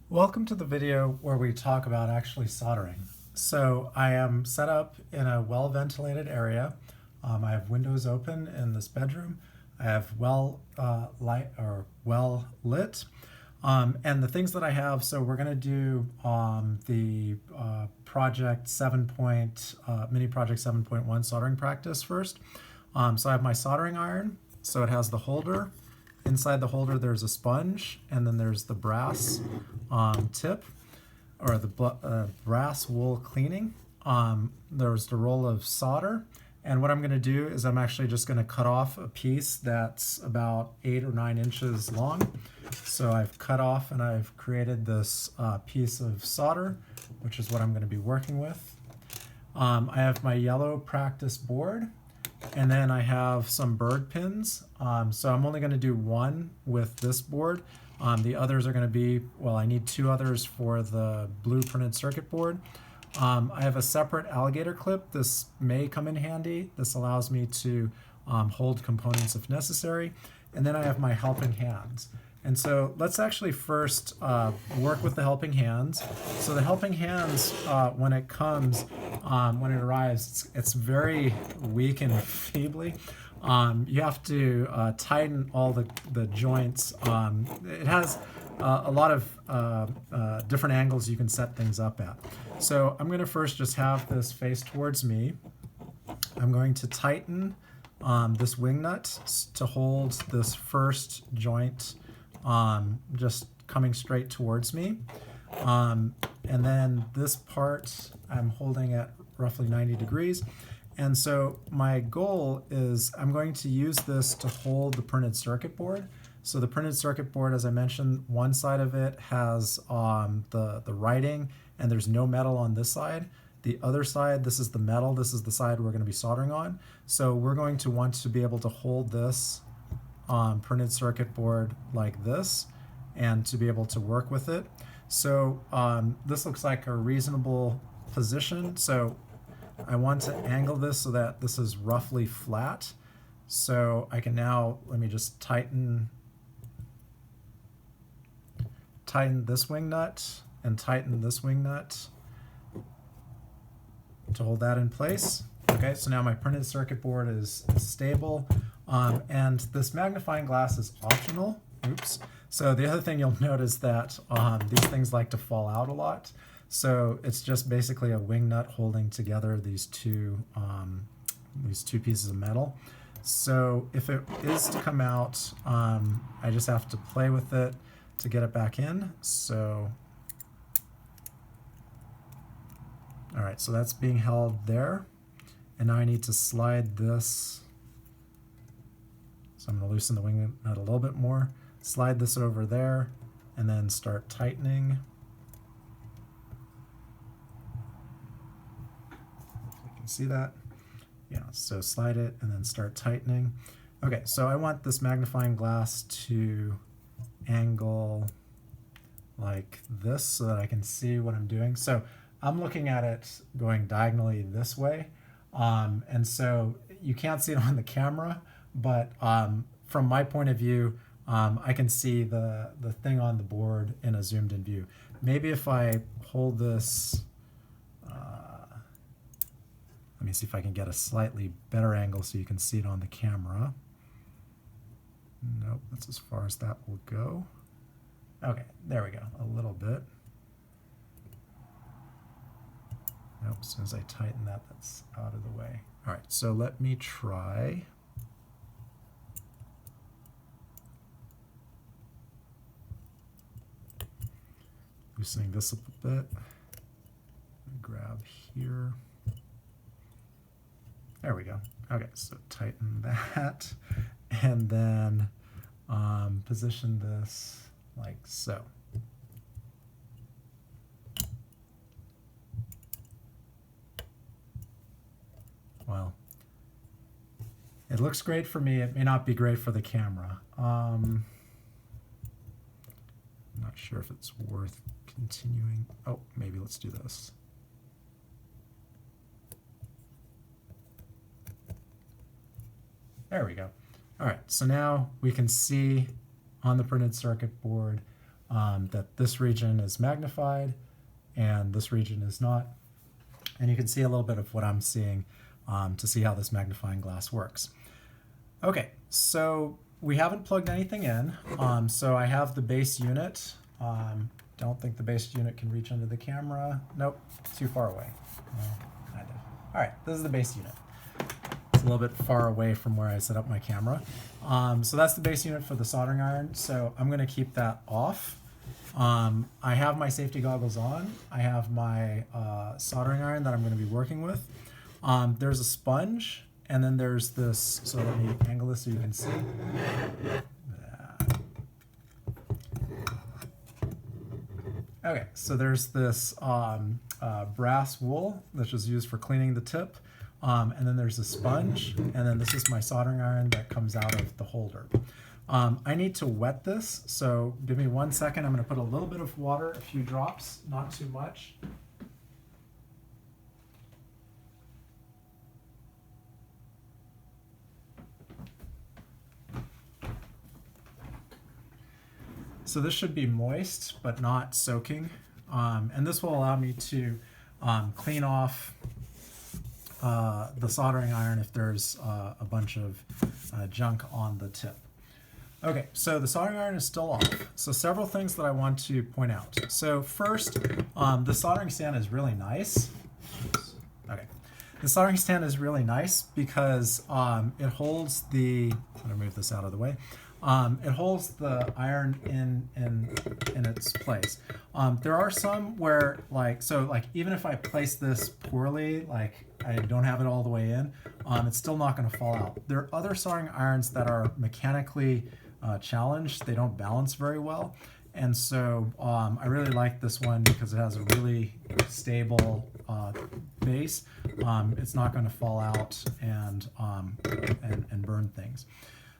Welcome to the video where we talk about actually soldering. So I am set up in a well-ventilated area. I have windows open in this bedroom. I have well lit. And the things that I have, so we're going to do the project 7 mini project 7.1 soldering practice first. So I have my soldering iron. So it has the holder. Inside the holder there's a sponge, and then there's the brass tip, or the brass wool cleaning. There's the roll of solder, and what I'm going to do is I'm actually just going to cut off a piece that's about 8 or 9 inches long. So I've cut off and I've created this piece of solder, which is what I'm going to be working with. I have my yellow practice board, and then I have some bird pins. So I'm only going to do one with this board. The others are going to be, well, I need 2 others for the blue printed circuit board. I have a separate alligator clip. This may come in handy. This allows me to hold components if necessary. And then I have my helping hands. And so let's actually first work with the helping hands. So the helping hands, when it comes, when it arrives, it's very weak and feebly. You have to tighten all the joints. It has a lot of different angles you can set things up at. So I'm going to first just have this face towards me. I'm going to tighten this wing nut to hold this first joint just coming straight towards me. And then this part I'm holding at roughly 90 degrees. And so my goal is I'm going to use this to hold the printed circuit board. So the printed circuit board, as I mentioned, one side of it has the writing, and there's no metal on this side. The other side, this is the metal, this is the side we're going to be soldering on. So we're going to want to be able to hold this printed circuit board like this and to be able to work with it. So this looks like a reasonable position. So I want to angle this so that this is roughly flat. So I can now, let me just tighten this wing nut and tighten this wing nut to hold that in place. Okay, so now my printed circuit board is stable, and this magnifying glass is optional. Oops. So the other thing you'll notice that these things like to fall out a lot. So it's just basically a wing nut holding together these two pieces of metal. So if it is to come out, I just have to play with it to get it back in. So, all right, so that's being held there. And now I need to slide this. So I'm going to loosen the wing nut a little bit more, slide this over there, and then start tightening. You can see that. Yeah, so slide it and then start tightening. Okay, so I want this magnifying glass to angle like this so that I can see what I'm doing. So I'm looking at it going diagonally this way. And so you can't see it on the camera, but from my point of view, I can see the thing on the board in a zoomed in view. Maybe if I hold this, let me see if I can get a slightly better angle so you can see it on the camera. Nope, that's as far as that will go. Okay, there we go, a little bit. Nope, as soon as I tighten that, that's out of the way. All right, so let me try. Loosening this a bit. Grab here. There we go. Okay, so tighten that, and then position this like so. Well, it looks great for me. It may not be great for the camera. I'm not sure if it's worth continuing. Oh, maybe let's do this. There we go. All right, so now we can see on the printed circuit board that this region is magnified and this region is not. And you can see a little bit of what I'm seeing to see how this magnifying glass works. Okay, so we haven't plugged anything in. So I have the base unit. Don't think the base unit can reach under the camera. Nope, too far away. Kind of. All right, this is the base unit. It's a little bit far away from where I set up my camera. So that's the base unit for the soldering iron. So I'm going to keep that off. I have my safety goggles on. I have my soldering iron that I'm going to be working with. There's a sponge, and then there's this. So let me angle this so you can see. Okay, so there's this brass wool that's just used for cleaning the tip. And then there's a sponge, and then this is my soldering iron that comes out of the holder. I need to wet this, so give me 1 second. I'm going to put a little bit of water, a few drops, not too much. So this should be moist, but not soaking. And this will allow me to clean off the soldering iron if there's a bunch of junk on the tip. Okay, so the soldering iron is still off. So several things that I want to point out. So first, the soldering stand is really nice. Okay, the soldering stand is really nice because it holds the. I'm gonna move this out of the way. It holds the iron in its place. There are some where like even if I place this poorly, like I don't have it all the way in, it's still not going to fall out. There are other soldering irons that are mechanically challenged. They don't balance very well. And so I really like this one because it has a really stable base. It's not going to fall out and burn things.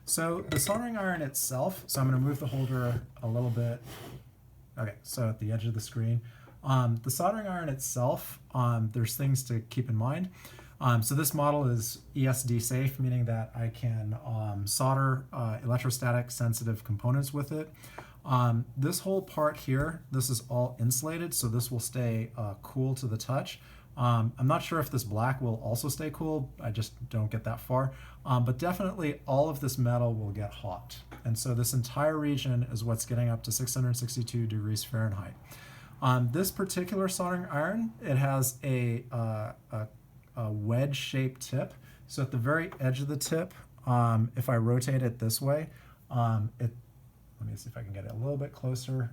So the soldering iron itself, so I'm going to move the holder a little bit. Okay, so at the edge of the screen. The soldering iron itself, there's things to keep in mind. So this model is ESD safe, meaning that I can solder electrostatic sensitive components with it. This whole part here, this is all insulated, so this will stay cool to the touch. I'm not sure if this black will also stay cool. I just don't get that far. But definitely all of this metal will get hot. And so this entire region is what's getting up to 662 degrees Fahrenheit. This particular soldering iron, it has a wedge-shaped tip. So at the very edge of the tip, if I rotate it this way, let me see if I can get it a little bit closer.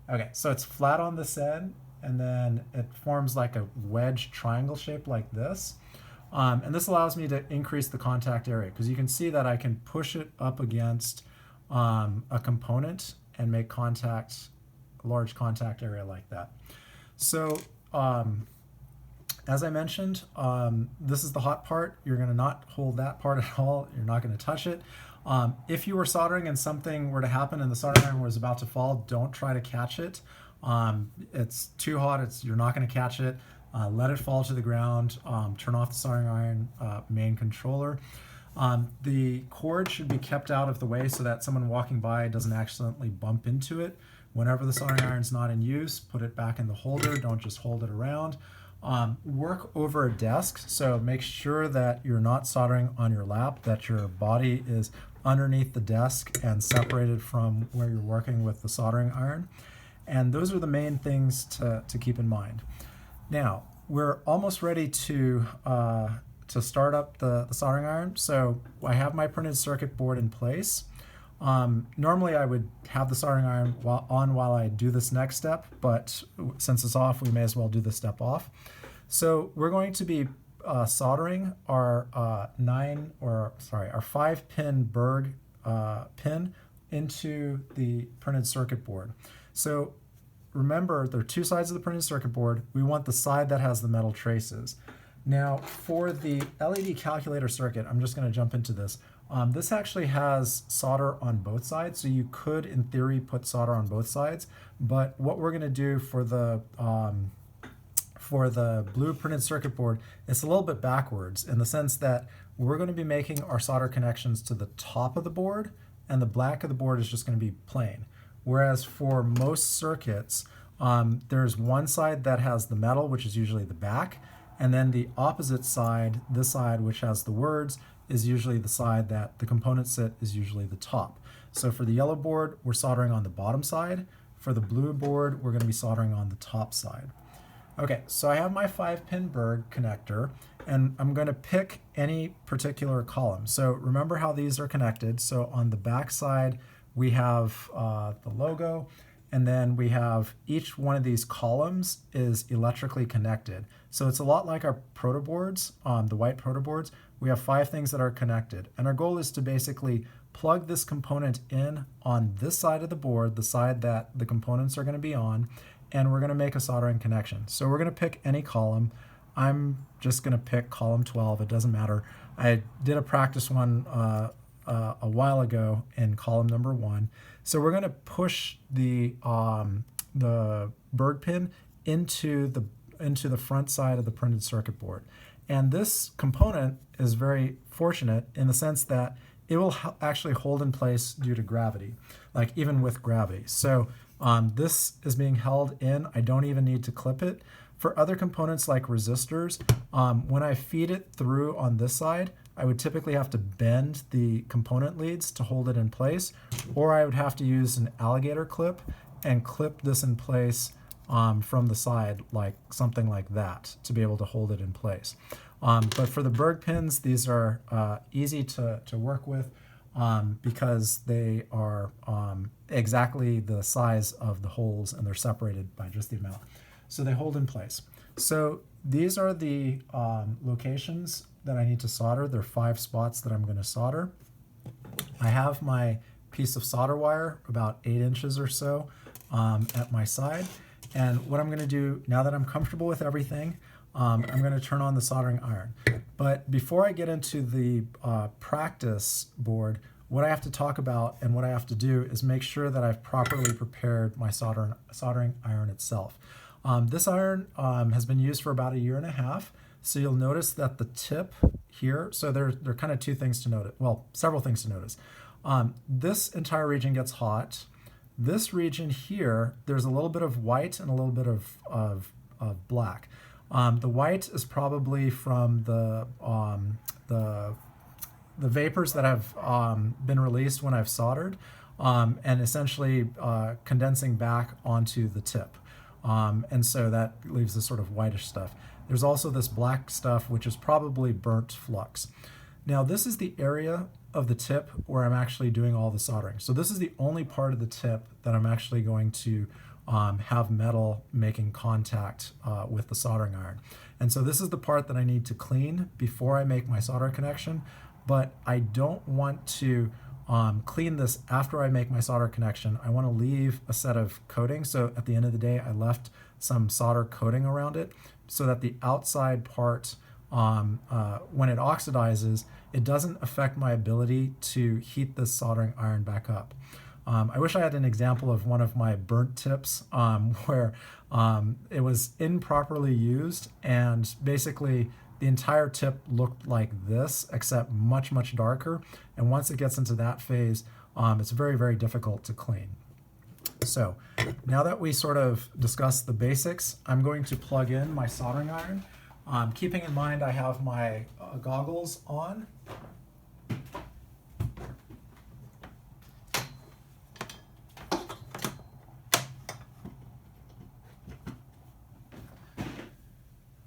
Okay, so it's flat on this end, and then it forms like a wedge triangle shape like this. And this allows me to increase the contact area because you can see that I can push it up against a component and make contact, a large contact area like that. So as I mentioned, this is the hot part. You're going to not hold that part at all. You're not going to touch it. If you were soldering and something were to happen and the soldering iron was about to fall, don't try to catch it. It's too hot. You're not going to catch it. Let it fall to the ground. Turn off the soldering iron main controller. The cord should be kept out of the way so that someone walking by doesn't accidentally bump into it. Whenever the soldering iron is not in use, put it back in the holder. Don't just hold it around. Work over a desk, so make sure that you're not soldering on your lap, that your body is underneath the desk and separated from where you're working with the soldering iron. And those are the main things to keep in mind. Now, we're almost ready to start up the soldering iron. So I have my printed circuit board in place. Normally I would have the soldering iron while I do this next step, but since it's off, we may as well do the step off. So we're going to be soldering our 5-pin Berg pin into the printed circuit board. So remember, there are two sides of the printed circuit board. We want the side that has the metal traces. Now, for the LED calculator circuit, I'm just going to jump into this. This actually has solder on both sides, so you could, in theory, put solder on both sides. But what we're going to do for the blue printed circuit board, it's a little bit backwards in the sense that we're going to be making our solder connections to the top of the board, and the black of the board is just going to be plain. Whereas for most circuits, there's one side that has the metal, which is usually the back, and then the opposite side, this side which has the words, is usually the side that the components sit, is usually the top. So for the yellow board, we're soldering on the bottom side. For the blue board, we're going to be soldering on the top side. Okay, so I have my 5-pin Berg connector, and I'm going to pick any particular column. So remember how these are connected. So on the back side, we have the logo, and then we have each one of these columns is electrically connected. So it's a lot like our protoboards, the white protoboards. We have 5 things that are connected, and our goal is to basically plug this component in on this side of the board, the side that the components are going to be on, and we're going to make a soldering connection. So we're going to pick any column. I'm just going to pick column 12. It doesn't matter. I did a practice one a while ago in column number 1. So we're going to push the Berg pin into the front side of the printed circuit board. And this component is very fortunate in the sense that it will actually hold in place due to gravity, like even with gravity. So this is being held in. I don't even need to clip it. For other components like resistors, when I feed it through on this side, I would typically have to bend the component leads to hold it in place, or I would have to use an alligator clip and clip this in place from the side, like something like that, to be able to hold it in place. But for the Berg pins, these are easy to work with because they are exactly the size of the holes, and they're separated by just the amount. So they hold in place. So these are the locations that I need to solder. There are 5 spots that I'm going to solder. I have my piece of solder wire, about 8 inches or so, at my side. And what I'm going to do, now that I'm comfortable with everything, I'm going to turn on the soldering iron. But before I get into the practice board, what I have to talk about and what I have to do is make sure that I've properly prepared my soldering iron itself. This iron has been used for about 1.5 years. So you'll notice that the tip here, so there are kind of 2 things to notice, well, several things to notice. This entire region gets hot. This region here, there's a little bit of white and a little bit of black. The white is probably from the vapors that have been released when I've soldered, and essentially condensing back onto the tip. And so that leaves this sort of whitish stuff. There's also this black stuff, which is probably burnt flux. Now, this is the area of the tip where I'm actually doing all the soldering. So this is the only part of the tip that I'm actually going to have metal making contact with the soldering iron. And so this is the part that I need to clean before I make my solder connection, but I don't want to clean this after I make my solder connection. I want to leave a set of coating. So at the end of the day, I left some solder coating around it so that the outside part, when it oxidizes, it doesn't affect my ability to heat this soldering iron back up. I wish I had an example of one of my burnt tips where it was improperly used, and basically the entire tip looked like this, except much, much darker. And once it gets into that phase, it's very, very difficult to clean. So now that we sort of discussed the basics, I'm going to plug in my soldering iron. Keeping in mind I have my goggles on.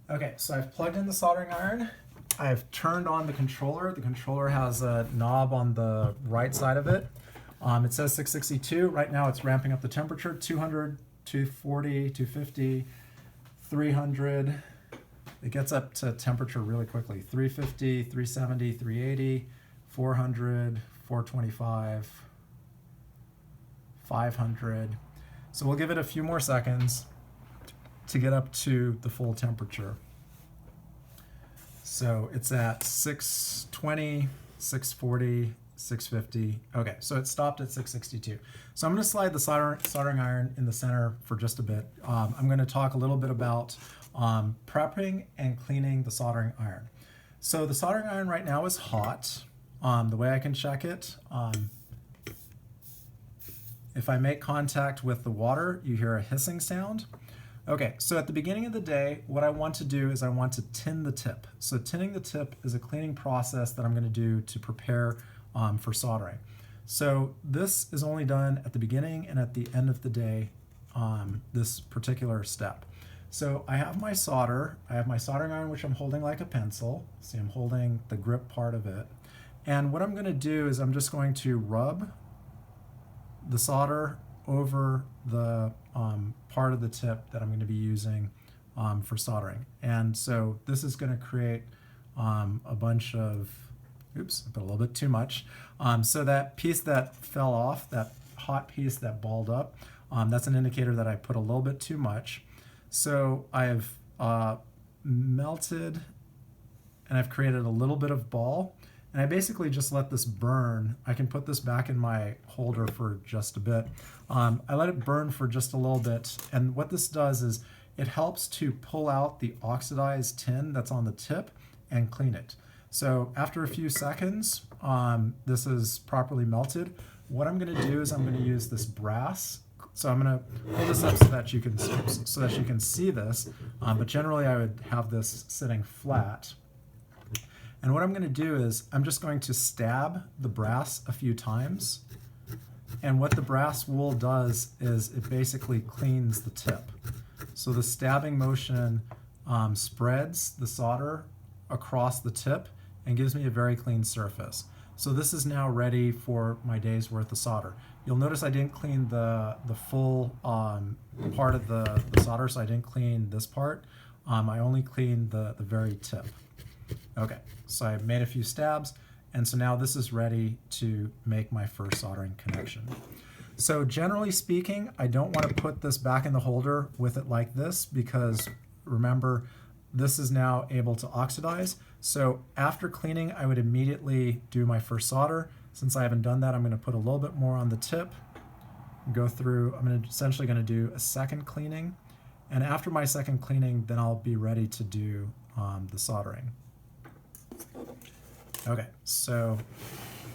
Okay, so I've plugged in the soldering iron. I've turned on the controller. The controller has a knob on the right side of it. It says 662. Right now it's ramping up the temperature, 200, 240, 250, 300. It gets up to temperature really quickly. 350, 370, 380, 400, 425, 500. So we'll give it a few more seconds to get up to the full temperature. So it's at 620, 640, 650. Okay, so it stopped at 662. So I'm going to slide the soldering iron in the center for just a bit. I'm going to talk a little bit about prepping and cleaning the soldering iron. So the soldering iron right now is hot. The way I can check it, If I make contact with the water, you hear a hissing sound. Okay, so at the beginning of the day, what I want to do is I want to tin the tip. So tinning the tip is a cleaning process that I'm going to do to prepare for soldering. So this is only done at the beginning and at the end of the day, this particular step. So I have my solder, I have my soldering iron, which I'm holding like a pencil. See, I'm holding the grip part of it. And what I'm going to do is I'm just going to rub the solder over the part of the tip that I'm going to be using for soldering. And so this is going to create a bunch of, oops, I put a little bit too much. So that piece that fell off, that hot piece that balled up, that's an indicator that I put a little bit too much. So I've melted and I've created a little bit of ball. And I basically just let this burn. I can put this back in my holder for just a bit. I let it burn for just a little bit. And what this does is it helps to pull out the oxidized tin that's on the tip and clean it. So after a few seconds, this is properly melted. What I'm going to do is I'm going to use this brass. So I'm going to hold this up so that you can see this. But generally, I would have this sitting flat. And what I'm going to do is I'm just going to stab the brass a few times. And what the brass wool does is it basically cleans the tip. So the stabbing motion spreads the solder across the tip and gives me a very clean surface. So this is now ready for my day's worth of solder. You'll notice I didn't clean the full part of the solder, so I didn't clean this part. I only cleaned the very tip. Okay, so I made a few stabs, and so now this is ready to make my first soldering connection. So generally speaking, I don't want to put this back in the holder with it like this because remember, this is now able to oxidize. So after cleaning, I would immediately do my first solder. Since I haven't done that, I'm going to put a little bit more on the tip, go through, essentially going to do a second cleaning. And after my second cleaning, then I'll be ready to do the soldering. Okay, so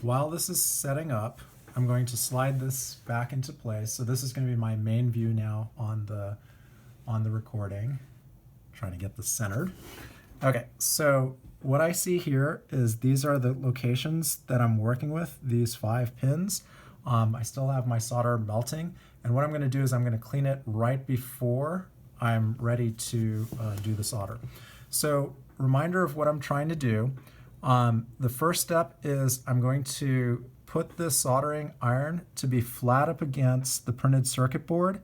while this is setting up, I'm going to slide this back into place. So this is going to be my main view now on the recording. Trying to get this centered. Okay, so what I see here is these are the locations that I'm working with, these 5 pins. I still have my solder melting, and what I'm going to do is I'm going to clean it right before I'm ready to do the solder. So reminder of what I'm trying to do. The first step is I'm going to put this soldering iron to be flat up against the printed circuit board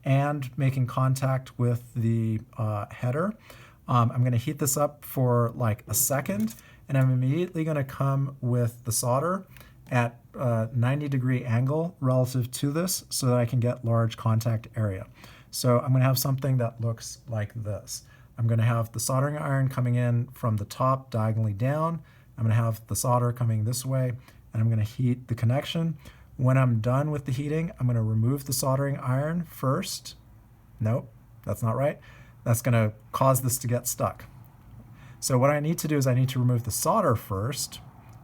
and making contact with the header. I'm going to heat this up for like a second, and I'm immediately going to come with the solder at a 90-degree angle relative to this so that I can get large contact area. So I'm going to have something that looks like this. I'm going to have the soldering iron coming in from the top diagonally down. I'm going to have the solder coming this way, and I'm going to heat the connection. When I'm done with the heating, I'm going to remove the soldering iron first. Nope, that's not right. That's going to cause this to get stuck. So what I need to do is I need to remove the solder first,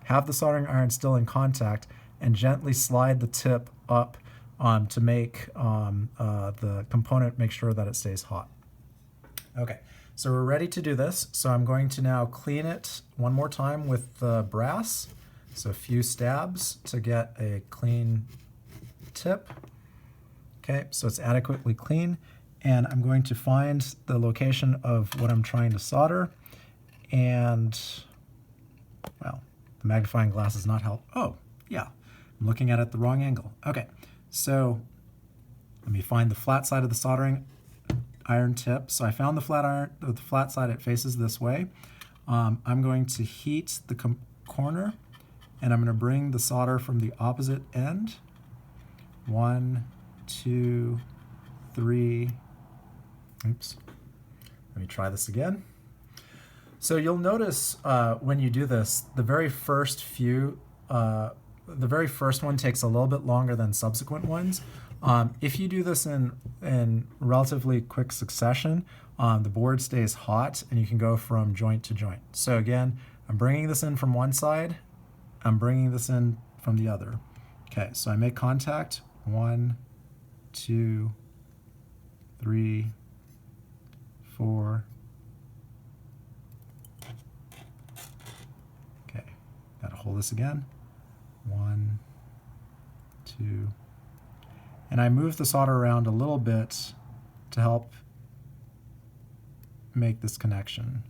have the soldering iron still in contact, and gently slide the tip up to make the component make sure that it stays hot. Okay, so we're ready to do this. So I'm going to now clean it one more time with the brass. So a few stabs to get a clean tip. Okay, so it's adequately clean. And I'm going to find the location of what I'm trying to solder. And, well, the magnifying glass does not help. Oh, yeah, I'm looking at it the wrong angle. Okay, so let me find the flat side of the soldering iron tip. So I found the flat side, it faces this way. I'm going to heat the corner, and I'm going to bring the solder from the opposite end. 1, 2, 3. Oops. Let me try this again. So you'll notice when you do this, the very first one takes a little bit longer than subsequent ones. If you do this in relatively quick succession, the board stays hot and you can go from joint to joint. So again, I'm bringing this in from one side, I'm bringing this in from the other. Okay, so I make contact 1, 2, 3, 4. Okay, gotta hold this again. 1, 2. And I move the solder around a little bit to help make this connection.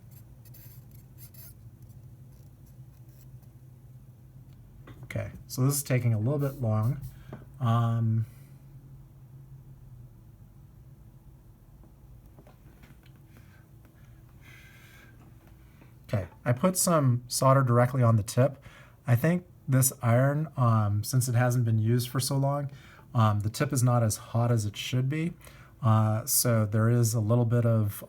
Okay, so this is taking a little bit long. Okay, I put some solder directly on the tip. I think this iron, since it hasn't been used for so long, the tip is not as hot as it should be. So there is a little bit of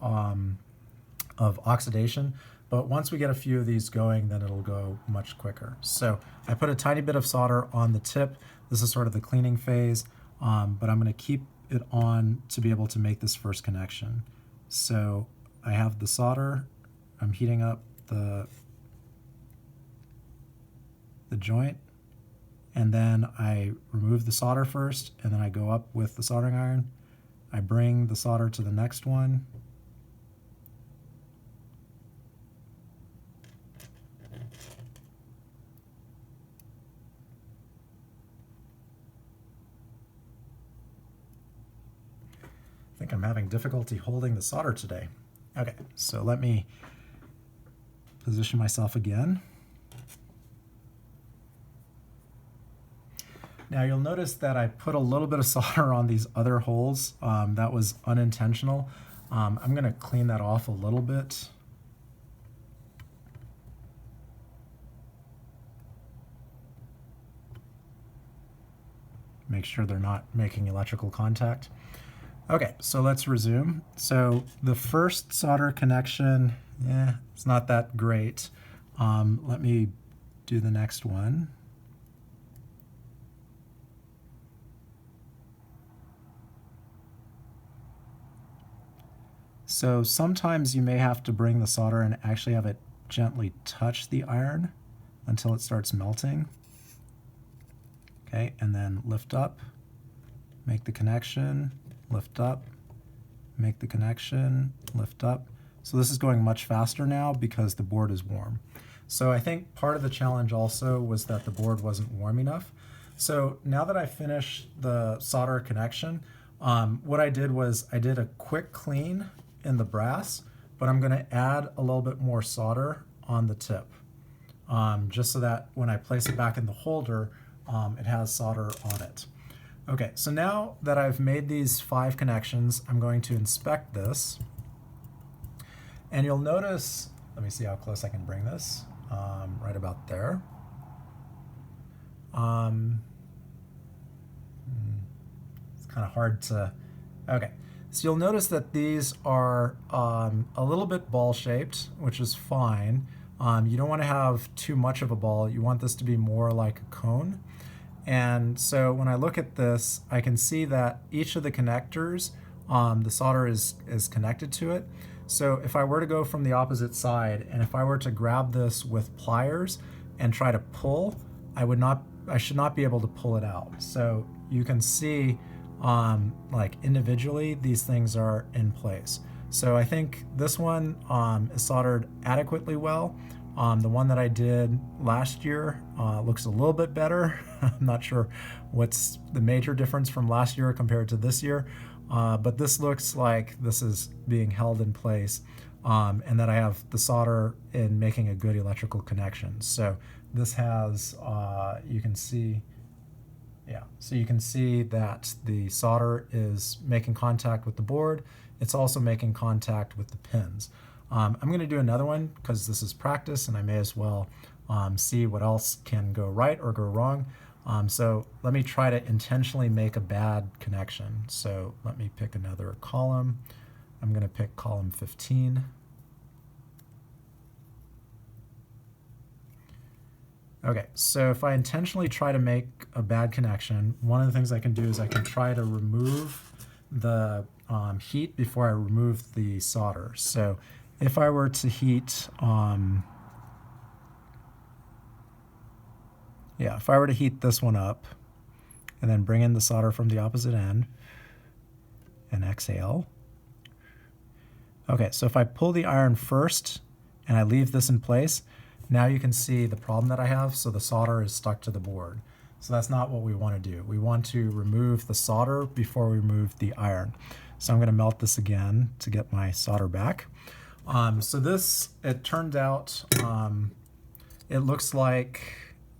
oxidation, but once we get a few of these going, then it'll go much quicker. So I put a tiny bit of solder on the tip. This is sort of the cleaning phase, but I'm going to keep it on to be able to make this first connection. So I have the solder. I'm heating up the joint, and then I remove the solder first, and then I go up with the soldering iron. I bring the solder to the next one. I think I'm having difficulty holding the solder today. Okay, so let me position myself again. Now you'll notice that I put a little bit of solder on these other holes. That was unintentional. I'm going to clean that off a little bit. Make sure they're not making electrical contact. Okay, so let's resume. So the first solder connection, it's not that great. Let me do the next one. So sometimes you may have to bring the solder and actually have it gently touch the iron until it starts melting. Okay, and then lift up, make the connection, lift up, make the connection, lift up. So this is going much faster now because the board is warm. So I think part of the challenge also was that the board wasn't warm enough. So now that I finished the solder connection, what I did was I did a quick clean in the brass, but I'm going to add a little bit more solder on the tip, just so that when I place it back in the holder, it has solder on it. Okay, so now that I've made these 5 connections, I'm going to inspect this. And you'll notice, let me see how close I can bring this, right about there. It's kind of hard to, okay. So you'll notice that these are a little bit ball-shaped, which is fine. You don't want to have too much of a ball. You want this to be more like a cone. And so when I look at this, I can see that each of the connectors, the solder is connected to it. So if I were to go from the opposite side, and if I were to grab this with pliers and try to pull, I should not be able to pull it out. So you can see like individually, these things are in place. So I think this one is soldered adequately well. The one that I did last year looks a little bit better. I'm not sure what's the major difference from last year compared to this year, but this looks like this is being held in place, and that I have the solder in making a good electrical connection. So this has, you can see, so you can see that the solder is making contact with the board. It's also making contact with the pins. I'm going to do another one because this is practice and I may as well see what else can go right or go wrong. So let me try to intentionally make a bad connection. So let me pick another column. I'm going to pick column 15. Okay, so if I intentionally try to make a bad connection, one of the things I can do is I can try to remove the heat before I remove the solder. So if I were to heat, if I were to heat this one up, and then bring in the solder from the opposite end and exhale. Okay, so if I pull the iron first and I leave this in place, now you can see the problem that I have. So the solder is stuck to the board. So that's not what we want to do. We want to remove the solder before we remove the iron. So I'm going to melt this again to get my solder back. So this, it turned out, it looks like,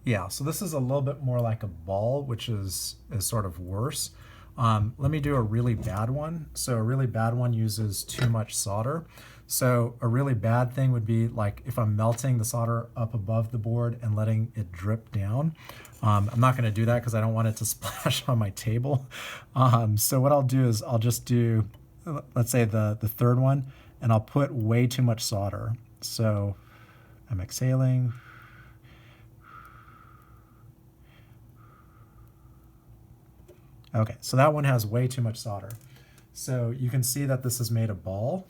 yeah, so this is a little bit more like a ball, which is sort of worse. Let me do a really bad one. So a really bad one uses too much solder. So a really bad thing would be like if I'm melting the solder up above the board and letting it drip down. I'm not going to do that because I don't want it to splash on my table. So what I'll do is I'll just do, let's say the third one, and I'll put way too much solder. So I'm exhaling. Okay, so that one has way too much solder. So you can see that this has made a ball.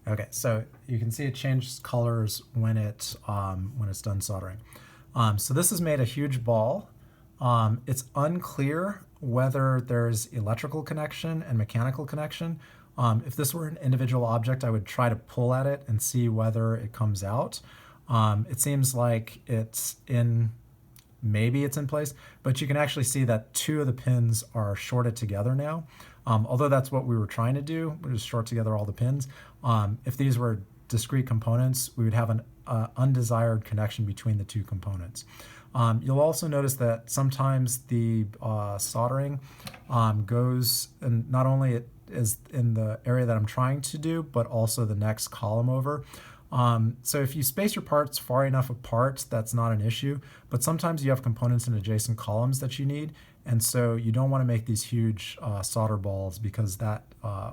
Okay, so you can see it changes colors when it's done soldering. So this has made a huge ball. It's unclear whether there's electrical connection and mechanical connection. If this were an individual object, I would try to pull at it and see whether it comes out. It seems like it's in, maybe it's in place, but you can actually see that two of the pins are shorted together now. Although that's what we were trying to do, we just short together all the pins. If these were discrete components, we would have an undesired connection between the two components. You'll also notice that sometimes the soldering goes, and not only it is in the area that I'm trying to do, but also the next column over. So if you space your parts far enough apart, that's not an issue, but sometimes you have components in adjacent columns that you need, and so you don't want to make these huge solder balls because that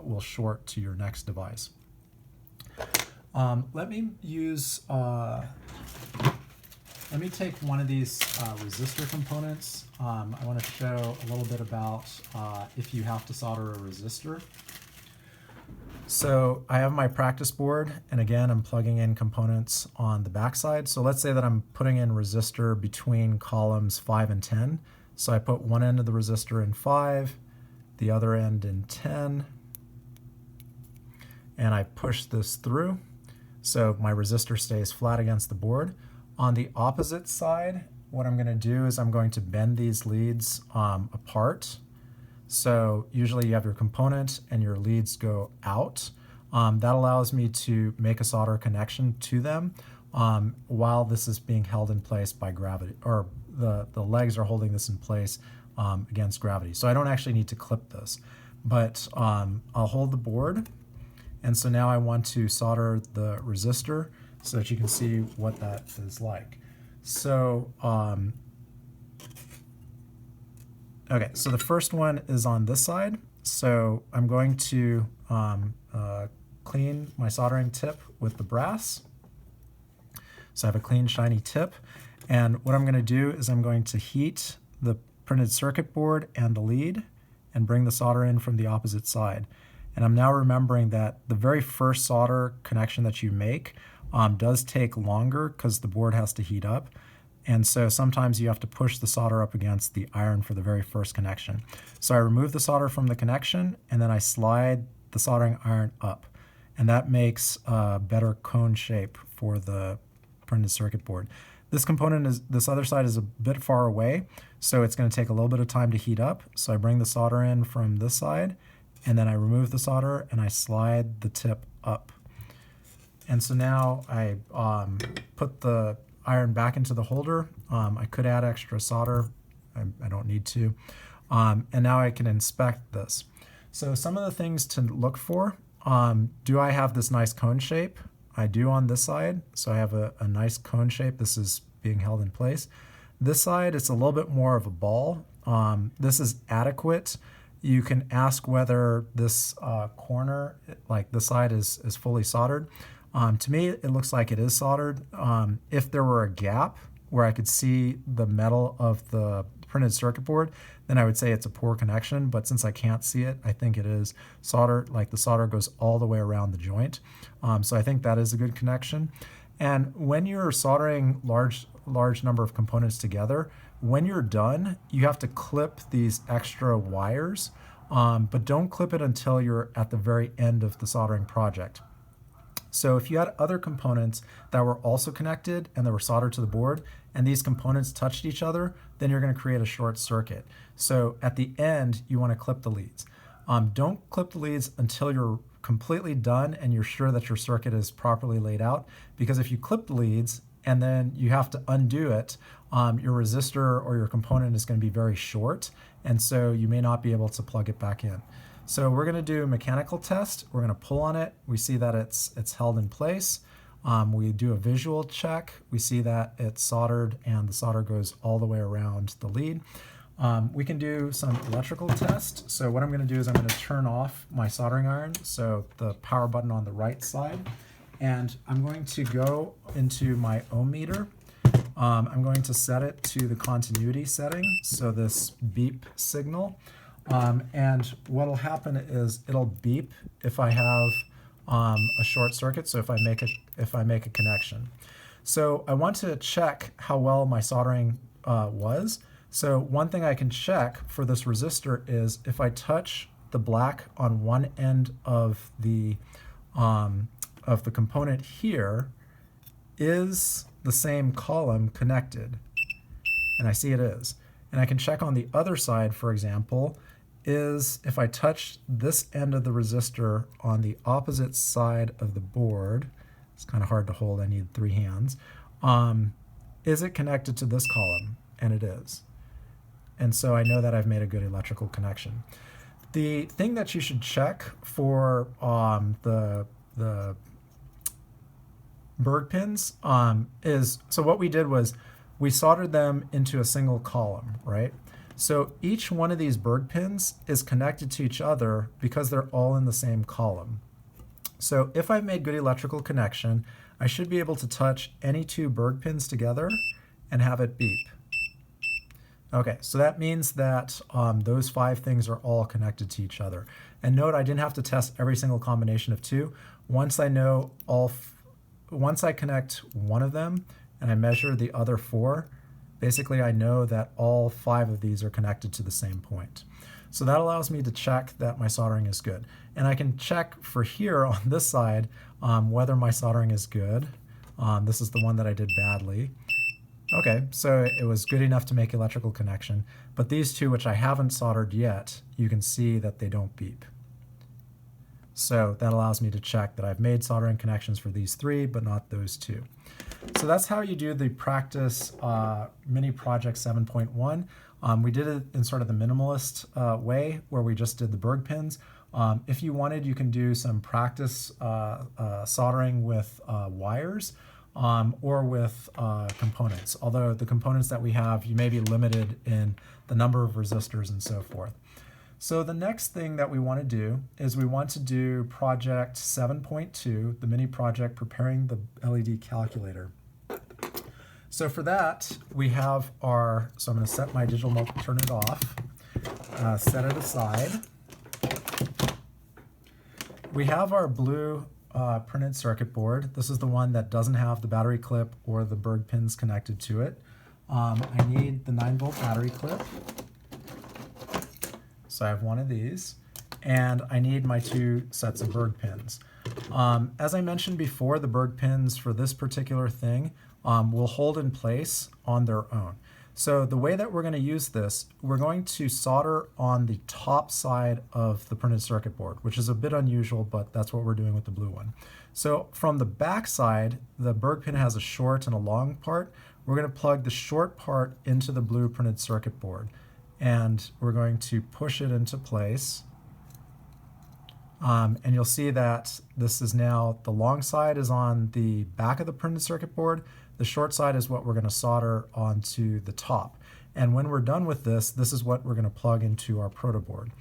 will short to your next device. Let me take one of these resistor components. I want to show a little bit about if you have to solder a resistor. So I have my practice board, and again, I'm plugging in components on the backside. So let's say that I'm putting in resistor between columns 5 and 10. So I put one end of the resistor in 5, the other end in 10, and I push this through. So my resistor stays flat against the board. On the opposite side, what I'm going to do is I'm going to bend these leads apart. So usually you have your component and your leads go out. That allows me to make a solder connection to them while this is being held in place by gravity, or the legs are holding this in place against gravity. So I don't actually need to clip this, but I'll hold the board. And so now I want to solder the resistor so that you can see what that is like. So, okay, so the first one is on this side. So I'm going to clean my soldering tip with the brass. So I have a clean, shiny tip. And what I'm going to do is I'm going to heat the printed circuit board and the lead and bring the solder in from the opposite side. And I'm now remembering that the very first solder connection that you make does take longer because the board has to heat up. And so sometimes you have to push the solder up against the iron for the very first connection. So I remove the solder from the connection, and then I slide the soldering iron up. And that makes a better cone shape for the printed circuit board. This other side is a bit far away, so it's going to take a little bit of time to heat up. So I bring the solder in from this side, and then I remove the solder and I slide the tip up. And so now I put the iron back into the holder. I could add extra solder. I don't need to. And now I can inspect this. So some of the things to look for, do I have this nice cone shape? I do on this side. So I have a nice cone shape. This is being held in place. This side, it's a little bit more of a ball. This is adequate. You can ask whether this corner, like this side, is fully soldered. To me, it looks like it is soldered. If there were a gap where I could see the metal of the printed circuit board, then I would say it's a poor connection. But since I can't see it, I think it is soldered, like the solder goes all the way around the joint. So I think that is a good connection. And when you're soldering large number of components together, when you're done, you have to clip these extra wires, but don't clip it until you're at the very end of the soldering project. So if you had other components that were also connected and that were soldered to the board, and these components touched each other, then you're going to create a short circuit. So at the end, you want to clip the leads. Don't clip the leads until you're completely done and you're sure that your circuit is properly laid out, because if you clip the leads and then you have to undo it, your resistor or your component is going to be very short, and so you may not be able to plug it back in. So we're going to do a mechanical test. We're going to pull on it. We see that it's held in place. We do a visual check. We see that it's soldered and the solder goes all the way around the lead. We can do some electrical test. So what I'm going to do is I'm going to turn off my soldering iron, so the power button on the right side, and I'm going to go into my ohm meter. I'm going to set it to the continuity setting, so this beep signal. And what will happen is it'll beep if I have a short circuit, so if I make a connection. So I want to check how well my soldering was. So one thing I can check for this resistor is if I touch the black on one end of the component here, is the same column connected? And I see it is. And I can check on the other side, for example, is if I touch this end of the resistor on the opposite side of the board, it's kind of hard to hold, I need 3 hands, is it connected to this column? And it is. And so I know that I've made a good electrical connection. The thing that you should check for the Berg pins is, so what we did was we soldered them into a single column, right? So each one of these Berg pins is connected to each other because they're all in the same column. So if I've made good electrical connection, I should be able to touch any 2 Berg pins together and have it beep. Okay, so that means that those 5 things are all connected to each other. And note, I didn't have to test every single combination of 2. Once I know once I connect one of them and I measure the other 4, basically I know that all 5 of these are connected to the same point. So that allows me to check that my soldering is good. And I can check for here on this side whether my soldering is good. This is the one that I did badly. Okay, so it was good enough to make electrical connection, but these 2, which I haven't soldered yet, you can see that they don't beep. So that allows me to check that I've made soldering connections for these 3, but not those 2. So that's how you do the practice mini project 7.1. We did it in sort of the minimalist way, where we just did the Berg pins. If you wanted, you can do some practice soldering with wires. Or with components, although the components that we have, you may be limited in the number of resistors and so forth. So the next thing that we want to do is we want to do project 7.2, the mini project preparing the LED calculator. So for that, we have our, so I'm going to set my digital multimeter, turn it off, set it aside. We have our blue printed circuit board. This is the one that doesn't have the battery clip or the Berg pins connected to it. I need the 9-volt battery clip. So I have one of these. And I need my 2 sets of Berg pins. As I mentioned before, the Berg pins for this particular thing will hold in place on their own. So the way that we're going to use this, we're going to solder on the top side of the printed circuit board, which is a bit unusual, but that's what we're doing with the blue one. So from the back side, the Berg pin has a short and a long part. We're going to plug the short part into the blue printed circuit board, and we're going to push it into place. And you'll see that this is now, the long side is on the back of the printed circuit board. The short side is what we're going to solder onto the top. And when we're done with this, this is what we're going to plug into our proto board.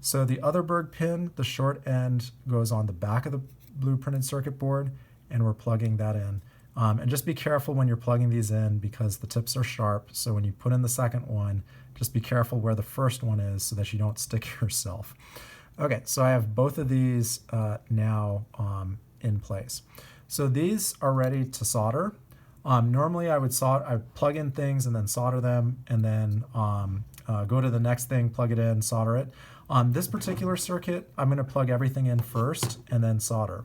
So the other Berg pin, the short end, goes on the back of the blue printed circuit board, and we're plugging that in. And just be careful when you're plugging these in because the tips are sharp. So when you put in the second one, just be careful where the first one is so that you don't stick yourself. Okay, so I have both of these now in place. So these are ready to solder. Normally I would plug in things and then solder them, and then go to the next thing, plug it in, solder it. On this particular circuit, I'm going to plug everything in first and then solder.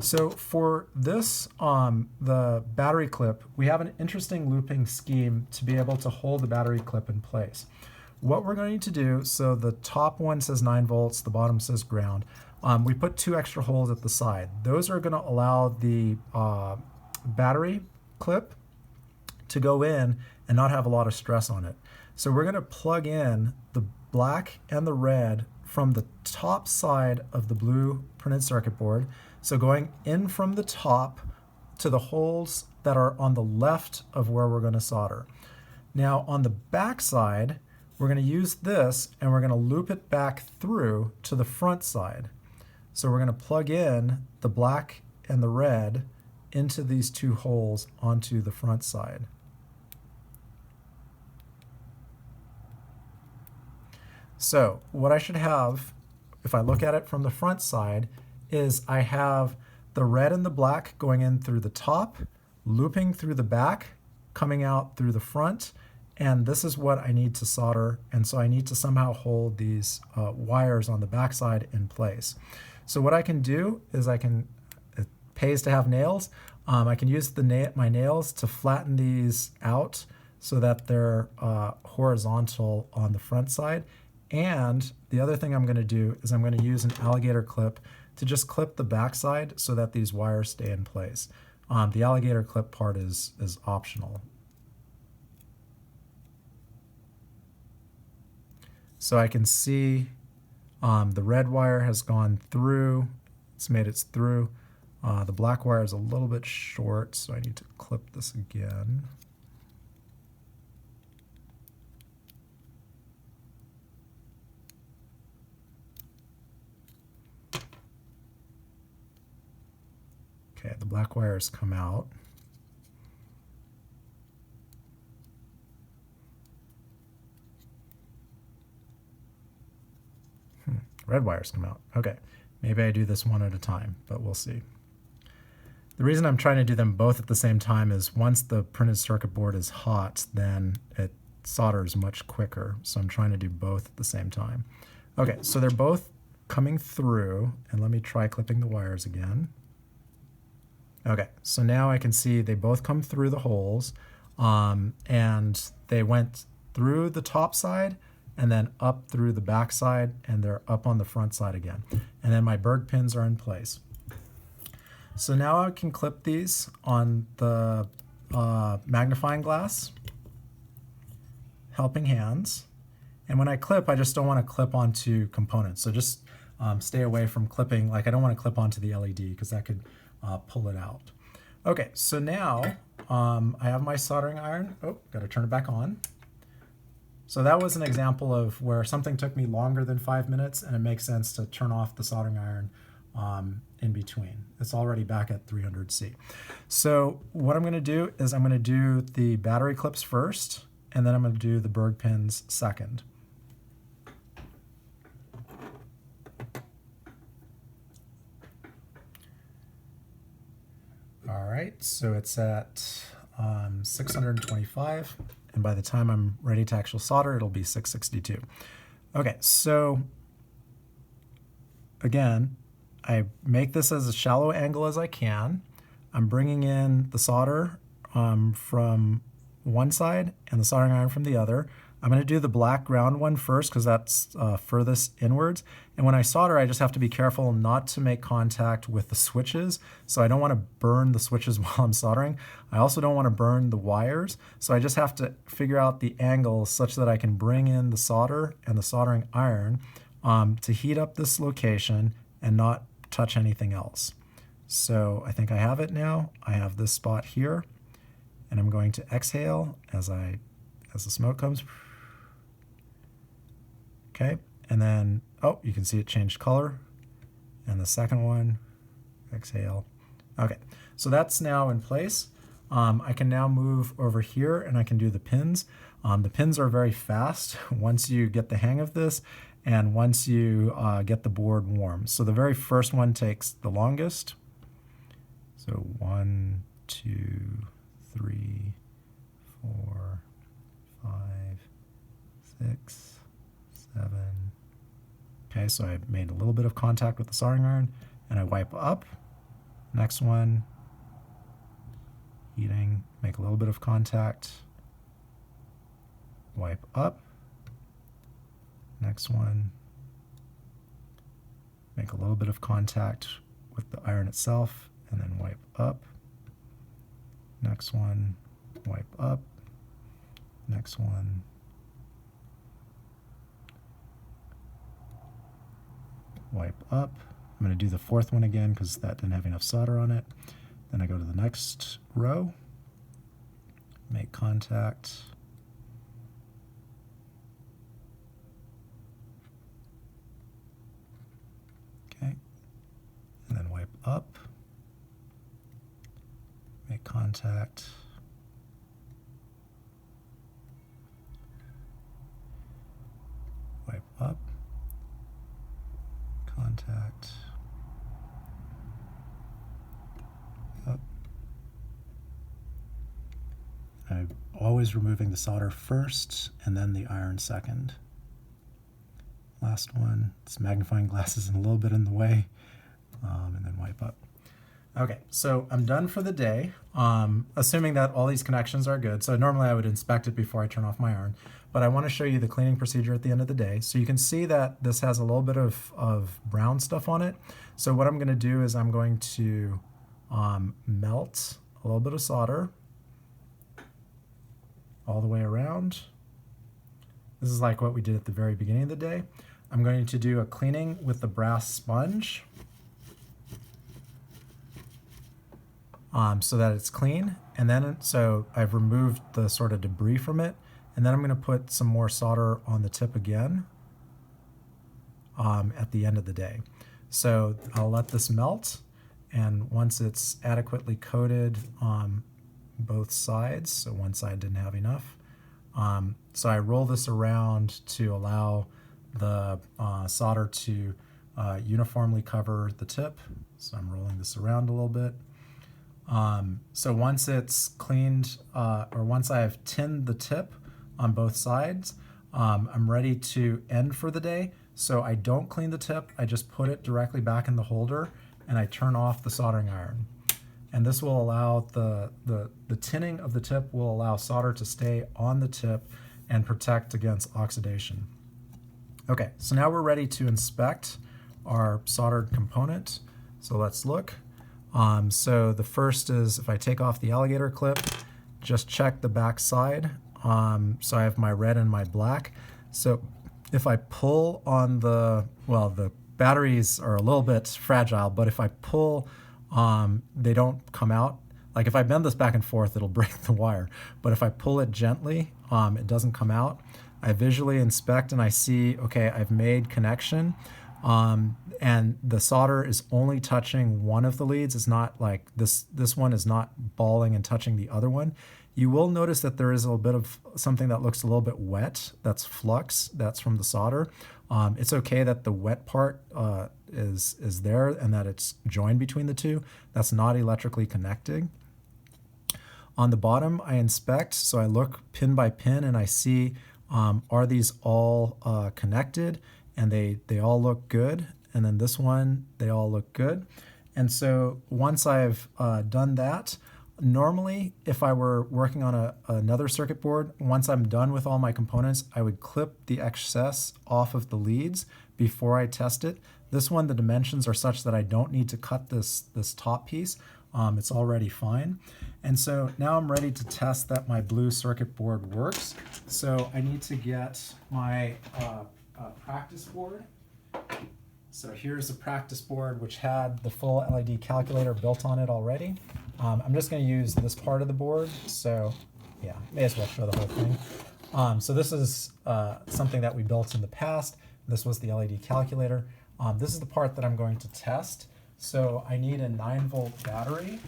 So for this, the battery clip, we have an interesting looping scheme to be able to hold the battery clip in place. What we're going to do, so the top one says 9 volts, the bottom says ground. We put 2 extra holes at the side. Those are going to allow the battery clip to go in and not have a lot of stress on it. So we're going to plug in the black and the red from the top side of the blue printed circuit board. So going in from the top to the holes that are on the left of where we're going to solder. Now on the back side, we're going to use this and we're going to loop it back through to the front side. So we're going to plug in the black and the red into these 2 holes onto the front side. So what I should have, if I look at it from the front side, is I have the red and the black going in through the top, looping through the back, coming out through the front, and this is what I need to solder, and so I need to somehow hold these wires on the back side in place. So what I can do is it pays to have nails. I can use my nails to flatten these out so that they're horizontal on the front side. And the other thing I'm going to do is I'm going to use an alligator clip to just clip the backside so that these wires stay in place. The alligator clip part is optional. So I can see the red wire has gone through, it's made its through. The black wire is a little bit short, so I need to clip this again. Okay, the black wire has come out. Red wires come out. Okay, maybe I do this one at a time, but we'll see. The reason I'm trying to do them both at the same time is once the printed circuit board is hot, then it solders much quicker. So I'm trying to do both at the same time. Okay, so they're both coming through, and let me try clipping the wires again. Okay, so now I can see they both come through the holes, and they went through the top side and then up through the back side, and they're up on the front side again. And then my Berg pins are in place. So now I can clip these on the magnifying glass, helping hands. And when I clip, I just don't want to clip onto components. So just stay away from clipping. Like I don't want to clip onto the LED because that could pull it out. Okay, so now I have my soldering iron. Oh, got to turn it back on. So that was an example of where something took me longer than 5 minutes, and it makes sense to turn off the soldering iron in between. It's already back at 300C. So what I'm going to do is I'm going to do the battery clips first, and then I'm going to do the Berg pins second. All right, so it's at 625, and by the time I'm ready to actually solder, it'll be 662. Okay, so again, I make this as a shallow angle as I can. I'm bringing in the solder from one side and the soldering iron from the other. I'm going to do the black ground one first because that's furthest inwards. And when I solder, I just have to be careful not to make contact with the switches. So I don't want to burn the switches while I'm soldering. I also don't want to burn the wires. So I just have to figure out the angle such that I can bring in the solder and the soldering iron to heat up this location and not touch anything else. So I think I have it now. I have this spot here, and I'm going to exhale as the smoke comes. Okay, and then, oh, you can see it changed color. And the second one, exhale. Okay, so that's now in place. I can now move over here and I can do the pins. The pins are very fast once you get the hang of this and once you get the board warm. So the very first one takes the longest. So 1, 2, 3, 4, 5, 6, 7. Okay, so I made a little bit of contact with the soldering iron, and I wipe up. Next one, heating, make a little bit of contact, wipe up. Next one, make a little bit of contact with the iron itself, and then wipe up. Next one, wipe up. Next one, wipe up. I'm going to do the fourth one again because that didn't have enough solder on it. Then I go to the next row, make contact, okay, and then wipe up, make contact, wipe up, contact, up. I'm always removing the solder first and then the iron second. Last one, this magnifying glass is a little bit in the way, and then wipe up. Okay, so I'm done for the day, assuming that all these connections are good. So normally I would inspect it before I turn off my iron, but I want to show you the cleaning procedure at the end of the day. So you can see that this has a little bit of brown stuff on it. So what I'm going to do is I'm going to melt a little bit of solder all the way around. This is like what we did at the very beginning of the day. I'm going to do a cleaning with the brass sponge so that it's clean. And then, so I've removed the sort of debris from it. And then I'm going to put some more solder on the tip again at the end of the day. So I'll let this melt. And once it's adequately coated on both sides, so one side didn't have enough, so I roll this around to allow the solder to uniformly cover the tip. So I'm rolling this around a little bit. So once it's cleaned, or once I have tinned the tip on both sides, I'm ready to end for the day. So I don't clean the tip, I just put it directly back in the holder and I turn off the soldering iron. And this will allow the tinning of the tip will allow solder to stay on the tip and protect against oxidation. Okay, so now we're ready to inspect our soldered component. So let's look. So the first is, if I take off the alligator clip, just check the back side. So I have my red and my black. So if I pull on the batteries are a little bit fragile, but if I pull, they don't come out. Like if I bend this back and forth, it'll break the wire. But if I pull it gently, it doesn't come out. I visually inspect and I see, okay, I've made connection. And the solder is only touching one of the leads. It's not like this one is not balling and touching the other one. You will notice that there is a little bit of something that looks a little bit wet. That's flux, that's from the solder. It's okay that the wet part is there and that it's joined between the two. That's not electrically connecting. On the bottom, I inspect, so I look pin by pin and I see, are these all connected? And they all look good. And then this one, they all look good. And so once I've done that, normally if I were working on another circuit board, once I'm done with all my components, I would clip the excess off of the leads before I test it. This one, the dimensions are such that I don't need to cut this top piece. It's already fine. And so now I'm ready to test that my blue circuit board works. So I need to get my practice board. So here's a practice board which had the full LED calculator built on it already. I'm just going to use this part of the board, so yeah, may as well show the whole thing. So this is something that we built in the past. This was the LED calculator. This is the part that I'm going to test. So I need a 9-volt battery.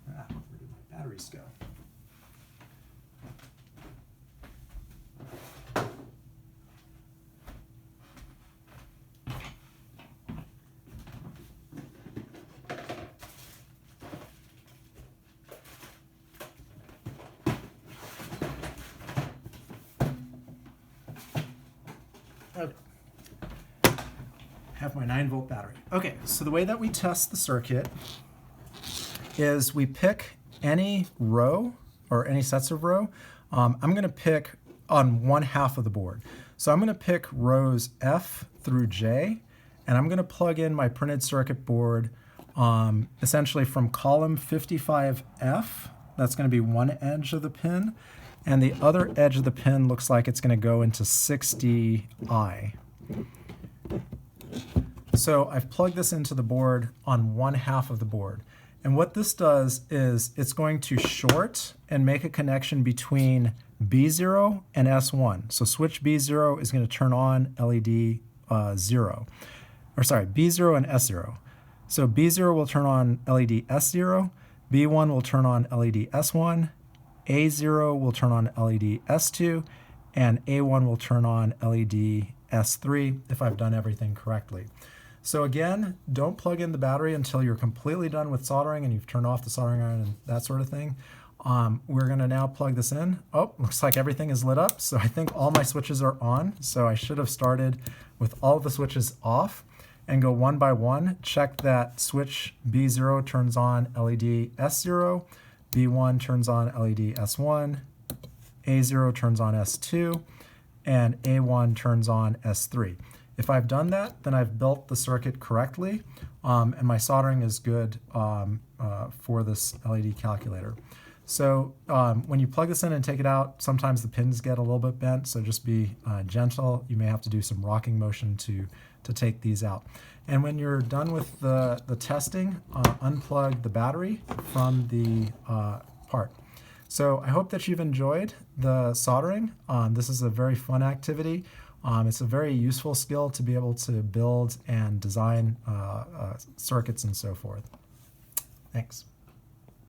Where did my batteries go? Okay. Have my 9-volt battery. Okay, so the way that we test the circuit is we pick any row or any sets of row. I'm going to pick on one half of the board. So I'm going to pick rows F through J, and I'm going to plug in my printed circuit board essentially from column 55F. That's going to be one edge of the pin, and the other edge of the pin looks like it's going to go into 60I. So I've plugged this into the board on one half of the board. And what this does is it's going to short and make a connection between B0 and S1. So switch B0 is going to turn on LED 0. Or sorry, B0 and S0. So B0 will turn on LED S0, B1 will turn on LED S1, A0 will turn on LED S2, and A1 will turn on LED S3 if I've done everything correctly. So again, don't plug in the battery until you're completely done with soldering and you've turned off the soldering iron and that sort of thing. We're going to now plug this in. Oh, looks like everything is lit up. So I think all my switches are on. So I should have started with all of the switches off and go one by one. Check that switch B0 turns on LED S0, B1 turns on LED S1, A0 turns on S2, and A1 turns on S3. If I've done that, then I've built the circuit correctly, and my soldering is good for this LED calculator. So when you plug this in and take it out, sometimes the pins get a little bit bent, so just be gentle. You may have to do some rocking motion to take these out. And when you're done with the testing, unplug the battery from the part. So I hope that you've enjoyed the soldering. This is a very fun activity. It's a very useful skill to be able to build and design circuits and so forth. Thanks.